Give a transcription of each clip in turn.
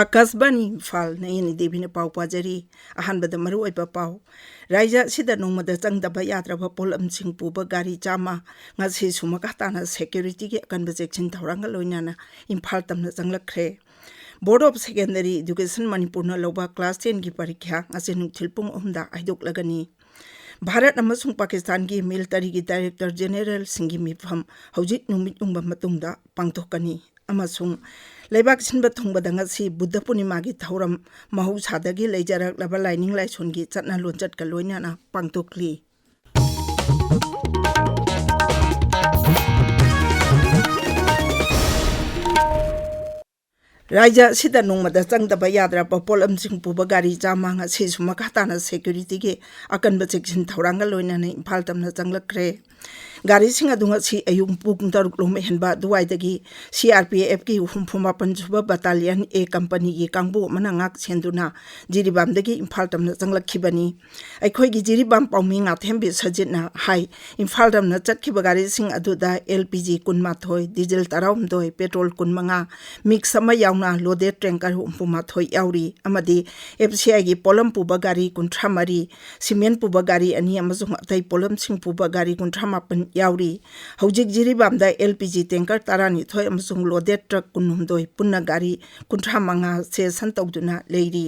Akasbani Imphal Nayani Devi na pau pajari ahanbada maru oiba pau Raija sida nongmada changdaba yadraba polamsing puba gari chama ngasi sumakatana security gi akanba section thawranga loinana Imphal tamna changlakre Board of Secondary Education Manipur na loba class 10 gi parikya ngasi nungthilpung omda aidoklagani Bharat amasung Pakistan gi military gi Director General singi mifam hojik numit ungba matungda pangthokani amasung Laibak sinba thungbada ngasi Buddha Purnima gi thauram mahusada gi leijarak laba lining laison gi chatna lonchat ka loinana pangtokli Raja sida nongmada changdaba yadra polam sing puba gari chama ngasi sumakatana security gi akanba section thauranga loinana Imphal tamna changlakre Gari singa dunga si ayung pung taruk lome henba duwai dagi CRPF ki humpumapan suba battalion A company ki kangbu manangak senduna jiribam dagi Imphal tamna changlakibani aikhoi gi jiribam paumi nga thembi sajitna hai Imphal tamna chatkiba gari sing aduda LPG kunmathoi diesel tarawm doi petrol kunmanga mix sama yauna loaded tanker humpumathoi yauri amadi FCI gi polam puba gari kuntramari cement puba gari ani amazung atai polam sing puba gari kuntramapan yauri hojik jiribamda LPG tanker tarani thoi amasung loaded truck kunhumdoi punna gari kuntramanga se santawduna leiri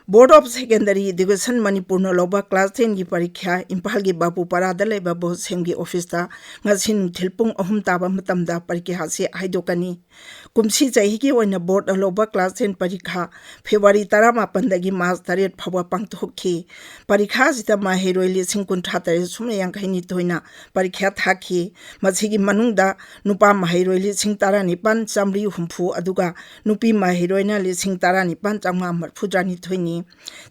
Board of Secondary Education Manipur na loba class 10 gi parikya Imphal gi bapu parada leba bo semgi office ta ngasin thilpung ahum taba matamda parikya se haidokani kumsi chahi gi oina board loba class 10 parikha February 18 dagi March 3 phawa pangthokhi parikha sita ma heroili singkun thatare sumne yangkhaini toina parikha thakhi masigi manungda nupa ma heroili sing tarani pan chamri humfu aduga nupi ma heroina li sing tarani pan chamma marfudrani thoini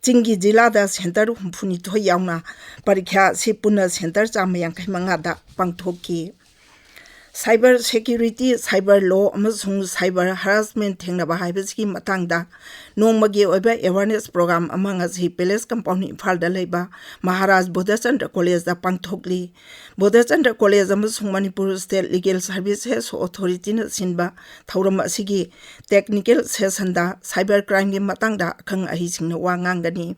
Chingi Jilada Center Humfuni Toyauna Parikya Sipuna Center Chamayang Mangada Pangtoki Cyber Security, Cyber Law, Amasung Cyber Harassment Thingnaba Haibaski Matangda, Nomagi Oba Awareness Program among us he Palace Compound Imphal Leba, Maharaj Bodhachandra College da Pangtokli, Bodhachandra College Amasung Manipur State Legal Services Authority Sinba, Taurama Sigi, Technical Sesanda, Cyber Crime Matangda, Kang Ahising Wangangani.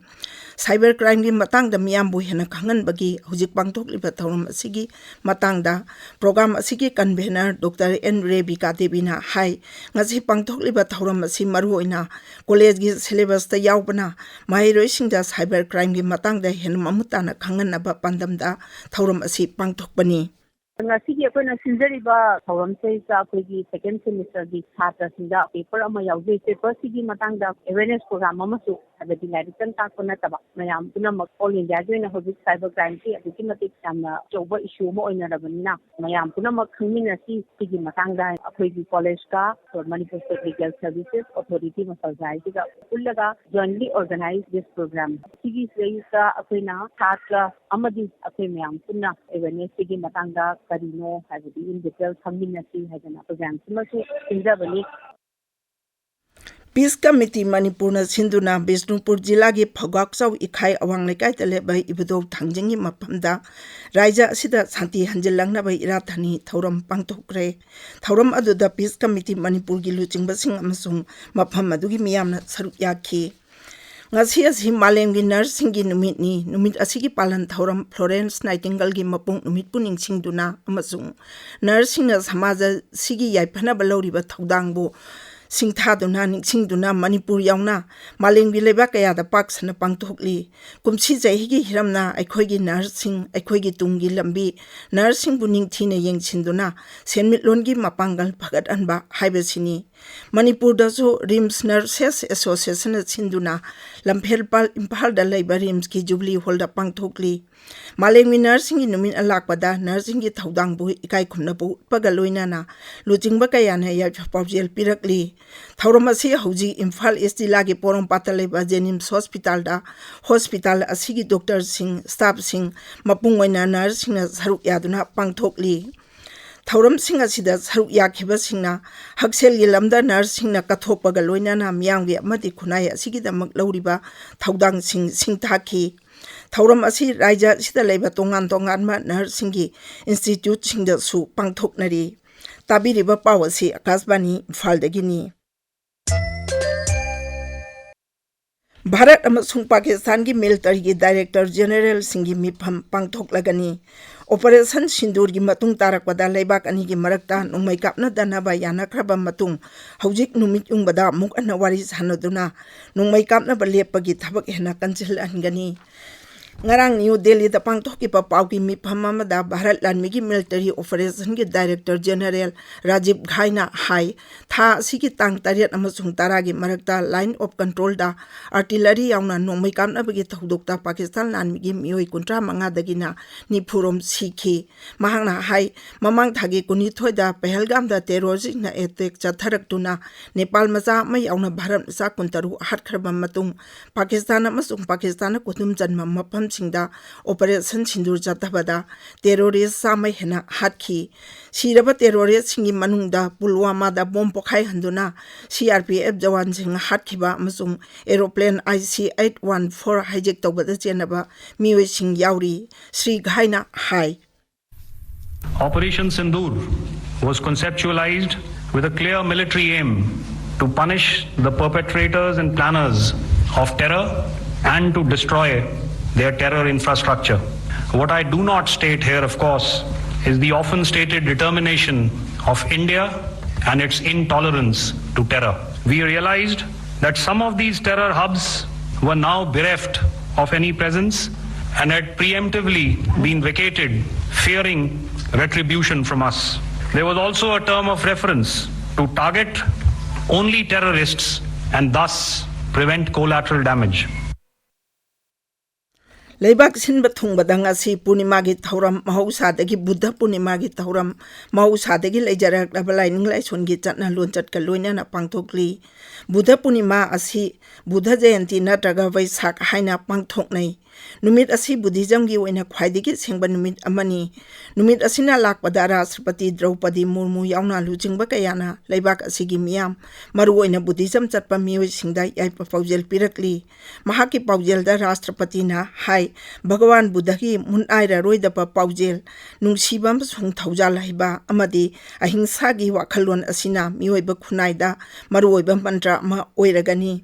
Cyber crime gi matangda miyambu hena khangan bagi hujik pangthokli ba thauram asigi matangda program asigi convener Dr. N. Rebika Devina hai ngasi pangthokli ba thauram asi maru oina college gi syllabus ta yaubana mahiroi singda cyber crime gi matangda hena mamutana khangan ba pandamda thauram asi pangthokbani Ngasi gi akoina sinjariba thauram se sa akoigi second semester gi chhatra sinda paper ama yaujai paper sigi matangda awareness program ama su habedi laitan ta kona taba mayam puna all India joina hojik cyber crime ki adiki matik samna choba issue mo oina rabanina mayam puna khangmina si sigi matangda akoigi college ka Manipur State Legal Services Authority masalzai tiga ullaga jointly organize this program sigi seisa akoina chhatra amadi akoi mayam puna awareness sigi matangda Karino has in detail community has an program similar Peace Committee Manipur na Sinduna Bisnupur Jilla gi Phagak Chau Ikhai Awang Lekai Tele bai Ibudo Thangjingi Mapamda Raija Sida Santi Hanjilangna bai Irathani Thauram Pangthokre Thauram aduda Peace Committee Manipur gi luchingba amasung mafam adugi miyamna saruk yakhi Ngasi asi malem gi nursing gi numit asigi palan thauram Florence Nightingale gi mapung numit puning singduna amasung nursing na samaja sigi yaipana balori ba thaudangbo Singthaduna Singduna Manipur yauna Malengi leba kaya da paksana pangthokli kumsi jahi hiramna aikhoigi nursing aikhoigi tungi lambi nursing buning thina yengsinduna senmit longi mapangal phagat anba haibasini Manipur dasu Rims Nurses Association sinduna lamphel Imphal da leba Rims ki Jubilee Hall da pangthokli Malengi nursing gi numin alakpada nursing gi thaudangbu ikai khumnabu pagaloinana lujingba kaya na ya pawjel pirakli Thauram asi hauji Imphal ST lagi porom patale ba Jenims Hospital da hospital asigi doctor sing staff sing mapung oina nurse sing saruk yaduna pangthokli Thauram sing asida saruk yakhiba singna haksel gi lamda nurse singna kathokpaga loinana miyangwi amati khunai asigi damak lauriba thaudang sing thakhi Thauram asi raija sida leba tongan ma nurse singi institute singda su pangthoknari Tabiriba Pawasi Akasbani Imphal dagini Bharat अमसुंग Pakistan की military की director general Singh मिफम पांगथोकलगनी operation सिंदूर की मतुंग तारकपदा लेबाक अनी की मरकता नुंगमै कापनदनबा यानख्रबा मतुंग हौजिक नुमित युंगबदा मुक अन वारी सानदुना नुंगमै कापनबा लेपगी थबक हेना कंसिलहनगनी ngarang New Delhi da pangthokkiba pauki mifam amada Bharat Lanmigi military operation ki director general Rajiv Ghaina hai tha asigi tang tariat amasung taragi marakta line of control da artillery yauna nomai kamna bagi thodokta Pakistan Lanmigi mioi kuntra manga dagina nipurom sikhi mahangna hai mamang thagi kuni thoida Pahalgam da terrorist na attack chatharak tuna Nepal maza mai yauna Bharat sa kuntaru hatkhaba matung Pakistan amasung Pakistan kutum janma mapam सिंदा operation Sindoor जातबदा terrorist सामै हेना हातखी सिरब terrorist सिंगी मनुंगदा पुलवामा दा bomb पोखाई हंदुना सीआरपीएफ जवान सिंग हातखिबा अमसुंग एरोप्लेन IC-814 हाइजेक तौबदा चेनबा मियोय सिंग यावरी श्री घाइना हाई Operation Sindoor was conceptualized with a clear military aim to punish the perpetrators and planners of terror and to destroy their terror infrastructure. What I do not state here, of course, is the often stated determination of India and its intolerance to terror. We realized that some of these terror hubs were now bereft of any presence and had preemptively been vacated, fearing retribution from us. There was also a term of reference to target only terrorists and thus prevent collateral damage. लेबाक सिनब थुंगबदा ngasi पूर्णिमा की थौरम महौसादगी बुद्ध पूर्णिमा की थौरम महौसादगी लेजरकलबा lining लाइसोन की चटना लोनचट का लोइना पांगथोकली बुद्ध पूर्णिमा असि बुद्ध जयंती नत्रगा वैशाख हाइना पांगथोकनै नुमित असि Buddhism की ओइना ख्वाइदिगी सेंबा नुमित अमनी नुमित असिना लाकपदा राष्ट्रपति द्रौपदी मुर्मू याउना लुजिंगबा कयाना लेबाक असिगी मियाम मरु ओइना बुद्धिज्म चटपा मियोय सिंगदा याइपा पाउजेल पिरकली महाकी पाउजेलदा राष्ट्रपति ना हाई भगवान बुद्ध की मुनआइरा रोइदबा पाउजेल नुंसीबम सुंग थौजाल हाइबा अमदी अहिंसा की वाखलोन असिना मियोयबा खुनाइदा मरु ओइबा मंत्र अमा ओइरगनी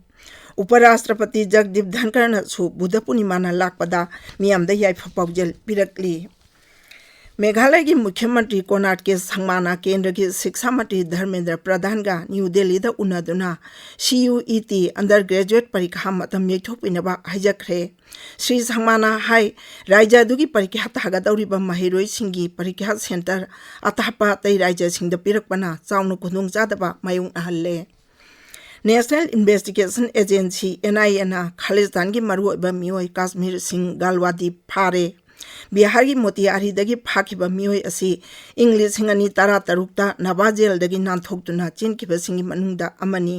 उपराष्ट्रपति जगदीप धनखड़ बुद्ध पूर्णिमा लापदा मियामदा याइफा पाउजेल पिरकली मेघालय की मुख्यमंत्री कोनार्ड के संगमाना केंद्र की शिक्षा मंत्री धर्मेंद्र प्रधान का न्यू दिल्ली दा उन्नदुना CUET अंडर ग्रेजुएट परीक्षा मतम येथोपिनबा हाइजखरे श्री संगमाना हाई राज्यदुगी परीक्षा थागदौरिबा महिरोई सिंगी परीक्षा सेंटर अतापा तै राज्य सिंगदा पिरकपना चाउनु खुदुंग जादबा Mayung अहल्ले national investigation agency NIA ना खालिस्तान की मरुओइबा मियोय काश्मीर सिंह गालवादी फारे बिहार की मोतिहारी फाखिबा मियोय असी इंग्लिश हिंगनी तारा तरुकता नवा जेल दगी नांथोक्तुना चिनखिबा सिंगी मनुंगदा अमनी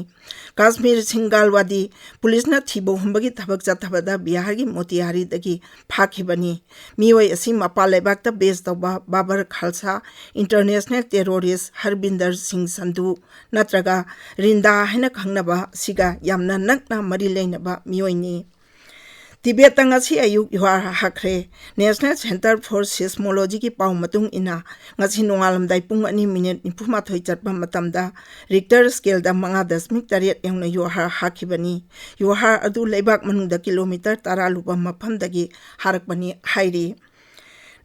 काश्मीर सिंह गालवादी पुलिसना थीबो हमबगी थबक चथबदा बिहार की मोतिहारी दगी फाखिबनी मियोय असी मपा लेबाकता बेस तौबा बाबर खालसा इंटरनेशनल टेररिस्ट हरबिंदर सिंह संधु नत्रगा रिंदा हैना खंगनबा सिगा यामना नकना मरी लेनबा मियोयनी तिबेत ngasi ayuk yuar hakre National Center for Seismology की पाउ मतुंग इना ngasi नोंगालमदाई पुंग अनि मिनिट 23 चटपा मतमदा रिक्टर स्केल दा 5.8 यंगना युहार हाखिबनी युहार अदु लेबाक मनुंगदा किलोमीटर 13 लुबा मफमदगी हारकबनी हाइरी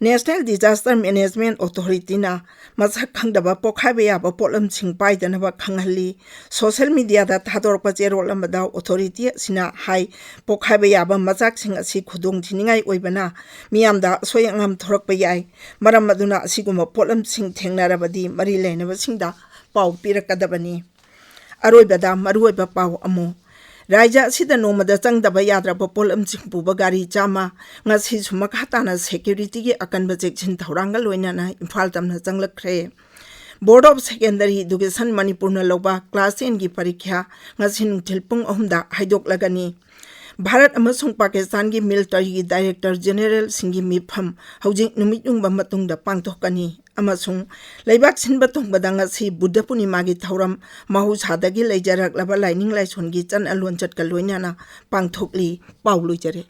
नेशनल डिजास्टर मैनेजमेंट अथॉरिटी ना मसक खंगदबा पोखाबे याबा पोलम सिंग पाइदनबा खंगहली सोशल मीडिया दा थादोरपा जेरोल अमदा अथॉरिटी सिना हाई पोखाबे याबा मजाक सिंग असि खुदोंग थिनिंगाई ओइबना मियामदा सोयंगम थोरकपा याय मरम अदुना असिगुम पोलम सिंग थेंगनारबदी मरि लेनबा सिंगदा पाउ पिरकदबनी अरोइबदा मरुइबा पाउ अमो राज्य असिदा नोमदा चंगदबा याद्रबा पोलम सिंग पुबा गारी Chama ngasi sumaka tana security की अकनबा चेक्सिन थौरांगा लोइनाना इम्फाल तमना चंगलखरे board of secondary education Manipur न लौबा क्लास 10 की परीक्षा ngasi नुथिल पुंग अहुमदा हाइदोकलगनी भारत अमसुंग पाकिस्तान की मिलिटरी की डायरेक्टर जनरल सिंगी मिफम हौजिक नुमियुंगबा मतुंगदा पांगथोकनी अमसुंग लेबाक सिनबा तोंगबदा ngasi बुद्ध पूर्णिमा की थौरम महौसादगी लेजरकलबा लाइनिंग लाइसोन की चन अलोन चटका लोइनाना पांगथोकली पाउ लोइजरे।